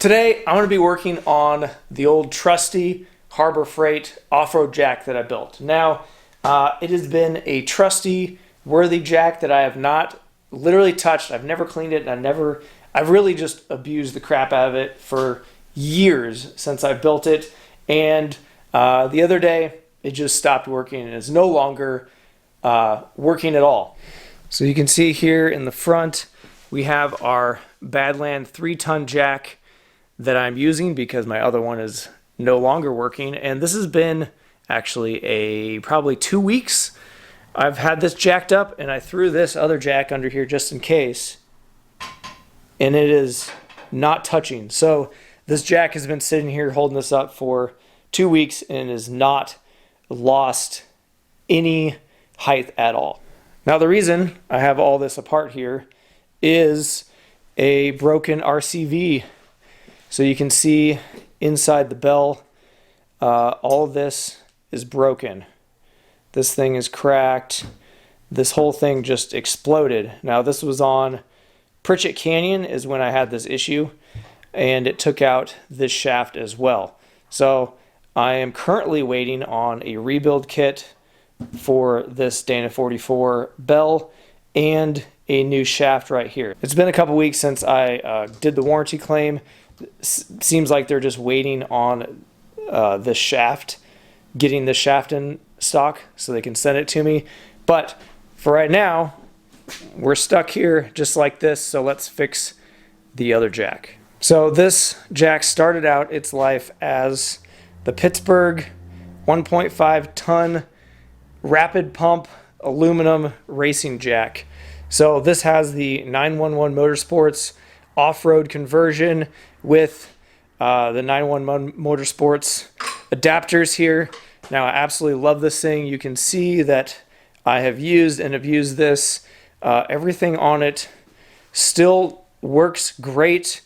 Today, I'm going to be working on the old trusty Harbor Freight off-road jack that I built. Now, it has been a trusty, worthy jack that I have not literally touched. I've never cleaned it, and I've really just abused the crap out of it for years since I built it. And the other day, it just stopped working and is no longer working at all. So you can see here in the front, we have our Badland 3-ton jack that I'm using because my other one is no longer working. And this has been actually probably 2 weeks. I've had this jacked up, and I threw this other jack under here just in case, and it is not touching. So this jack has been sitting here holding this up for 2 weeks and has not lost any height at all. Now the reason I have all this apart here is a broken RCV. So you can see inside the bell, all of this is broken. This thing is cracked. This whole thing just exploded. Now this was on Pritchett Canyon is when I had this issue, and it took out this shaft as well. So I am currently waiting on a rebuild kit for this Dana 44 bell and a new shaft right here. It's been a couple weeks since I did the warranty claim. Seems like they're just waiting on the shaft, getting the shaft in stock so they can send it to me. But for right now, we're stuck here just like this, so let's fix the other jack. So this jack started out its life as the Pittsburgh 1.5 ton rapid pump aluminum racing jack. So this has the 911 Motorsports off-road conversion with the 911 Motorsports adapters here. Now I absolutely love this thing. You can see that I have used and abused this. Everything on it still works great.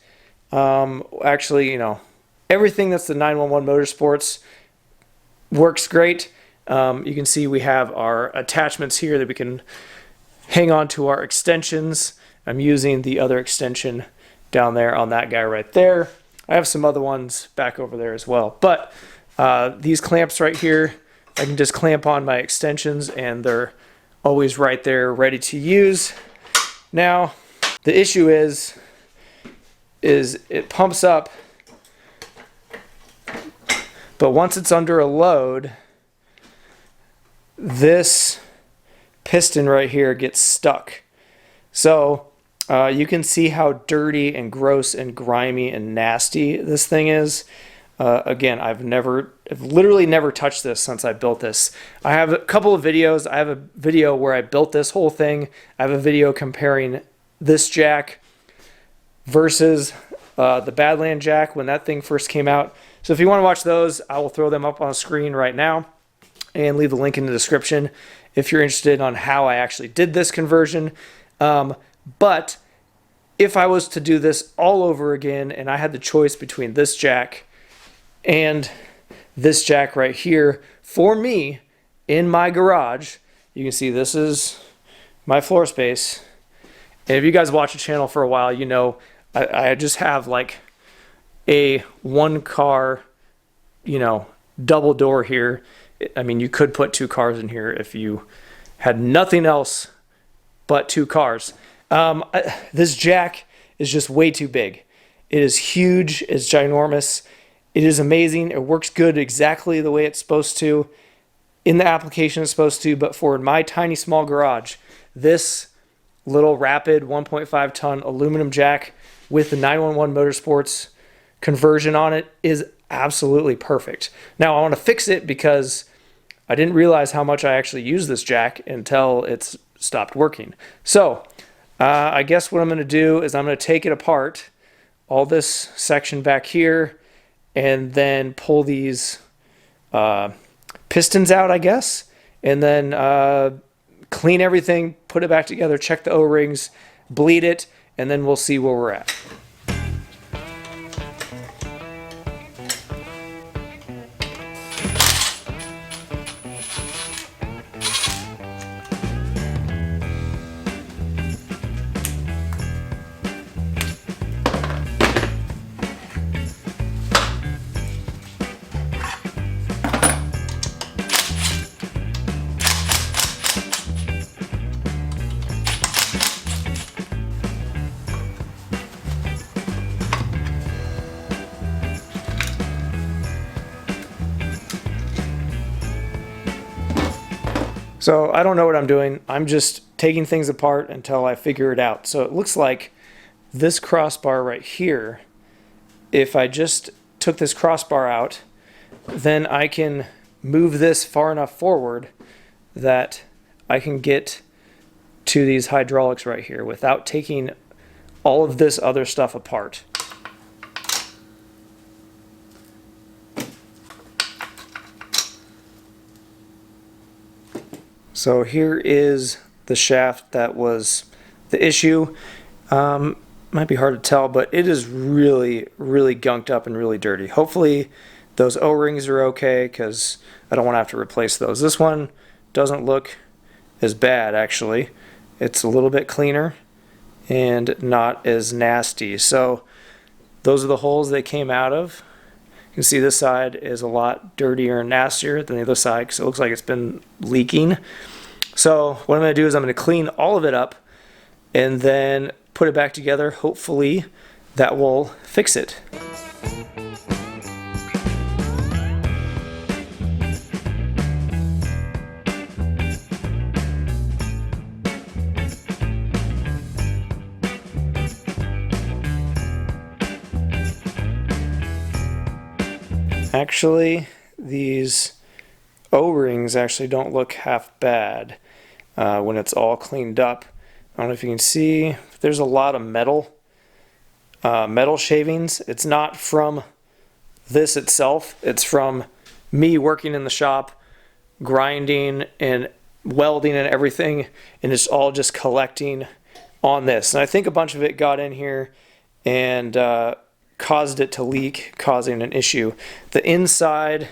Actually, you know, everything that's the 911 Motorsports works great. You can see we have our attachments here that we can hang on to our extensions. I'm using the other extension down there on that guy right there. I have some other ones back over there as well. But these clamps right here, I can just clamp on my extensions and they're always right there ready to use. Now, the issue is it pumps up, but once it's under a load, this piston right here gets stuck. So you can see how dirty and gross and grimy and nasty this thing is. Again, I've literally never touched this since I built this. I have a couple of videos. I have a video where I built this whole thing. I have a video comparing this jack versus the Badland jack when that thing first came out. So if you want to watch those, I will throw them up on the screen right now and leave the link in the description if you're interested on how I actually did this conversion. But if I was to do this all over again and I had the choice between this jack and this jack right here, for me, in my garage, you can see this is my floor space. And if you guys watch the channel for a while, you know I just have like a one car, you know, double door here. I mean, you could put 2 cars in here if you had nothing else but 2 cars. This jack is just way too big. It is huge. It's ginormous. It is amazing. It works good exactly the way it's supposed to. In the application it's supposed to, but for my tiny small garage, this little rapid 1.5 ton aluminum jack with the 911 Motorsports conversion on it is absolutely perfect. Now I want to fix it because I didn't realize how much I actually used this jack until it's stopped working. So I guess what I'm going to do is I'm going to take it apart, all this section back here, and then pull these pistons out, I guess, and then clean everything, put it back together, check the O-rings, bleed it, and then we'll see where we're at. So I don't know what I'm doing. I'm just taking things apart until I figure it out. So it looks like this crossbar right here, if I just took this crossbar out, then I can move this far enough forward that I can get to these hydraulics right here without taking all of this other stuff apart. So here is the shaft that was the issue. Might be hard to tell, but it is really, really gunked up and really dirty. Hopefully those O-rings are okay, because I don't want to have to replace those. This one doesn't look as bad, actually. It's a little bit cleaner and not as nasty. So those are the holes they came out of. You can see this side is a lot dirtier and nastier than the other side, because it looks like it's been leaking. So what I'm going to do is I'm going to clean all of it up and then put it back together. Hopefully that will fix it. Actually, these O-rings actually don't look half bad when it's all cleaned up. I don't know if you can see, there's a lot of metal shavings. It's not from this itself. It's from me working in the shop, grinding and welding and everything, and it's all just collecting on this. And I think a bunch of it got in here and caused it to leak, causing an issue. The inside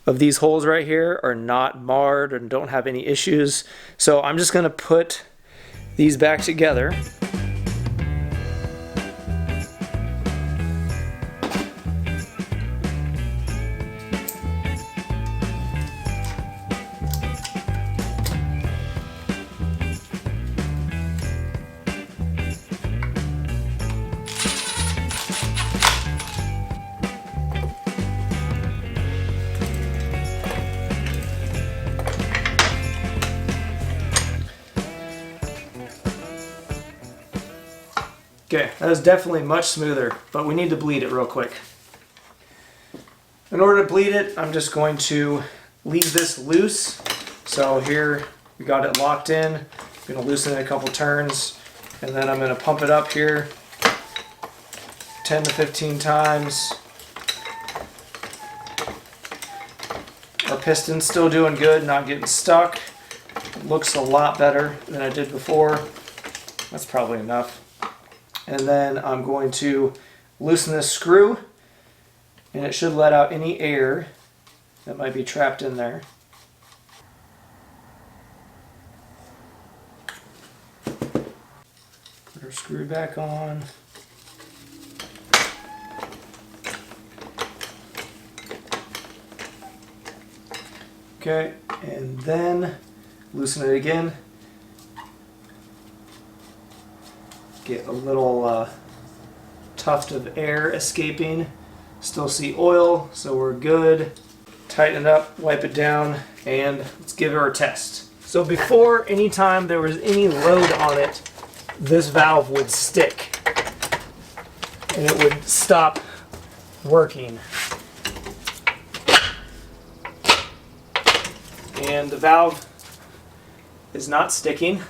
of these holes right here are not marred and don't have any issues. So I'm just going to put these back together. Okay, that is definitely much smoother, but we need to bleed it real quick. In order to bleed it, I'm just going to leave this loose. So here we got it locked in. I'm going to loosen it a couple turns, and then I'm going to pump it up here 10 to 15 times. Our piston's still doing good, not getting stuck. It looks a lot better than I did before. That's probably enough. And then I'm going to loosen this screw, and it should let out any air that might be trapped in there. Put our screw back on. Okay, and then loosen it again. Get a little tuft of air escaping. Still see oil, so we're good. Tighten it up, wipe it down, and let's give it a test. So before any time there was any load on it, this valve would stick and it would stop working. And the valve is not sticking.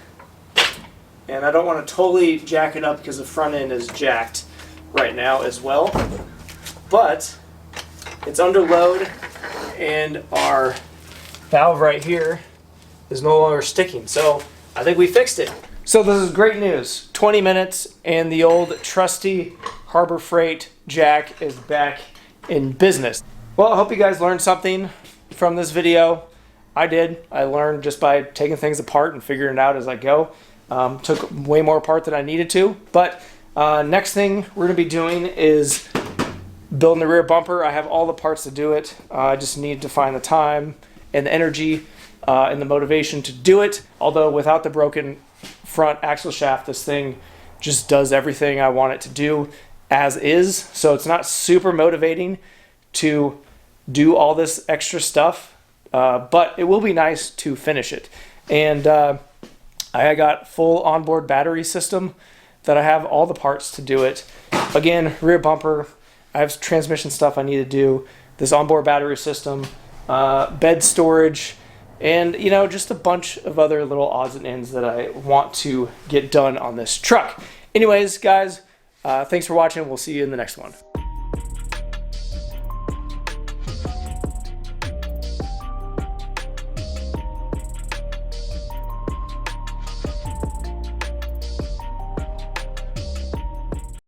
And I don't want to totally jack it up because the front end is jacked right now as well. But it's under load, and our valve right here is no longer sticking. So I think we fixed it. So this is great news. 20 minutes and the old trusty Harbor Freight jack is back in business. Well, I hope you guys learned something from this video. I did. I learned just by taking things apart and figuring it out as I go. Took way more apart than I needed to, but next thing we're going to be doing is building the rear bumper. I have all the parts to do it. I just need to find the time and the energy and the motivation to do it. Although without the broken front axle shaft, this thing just does everything I want it to do as is. So it's not super motivating to do all this extra stuff but it will be nice to finish it. And I got full onboard battery system that I have all the parts to do it. Again, rear bumper, I have transmission stuff I need to do, this onboard battery system, bed storage, and you know, just a bunch of other little odds and ends that I want to get done on this truck. Anyways, guys, thanks for watching. We'll see you in the next one.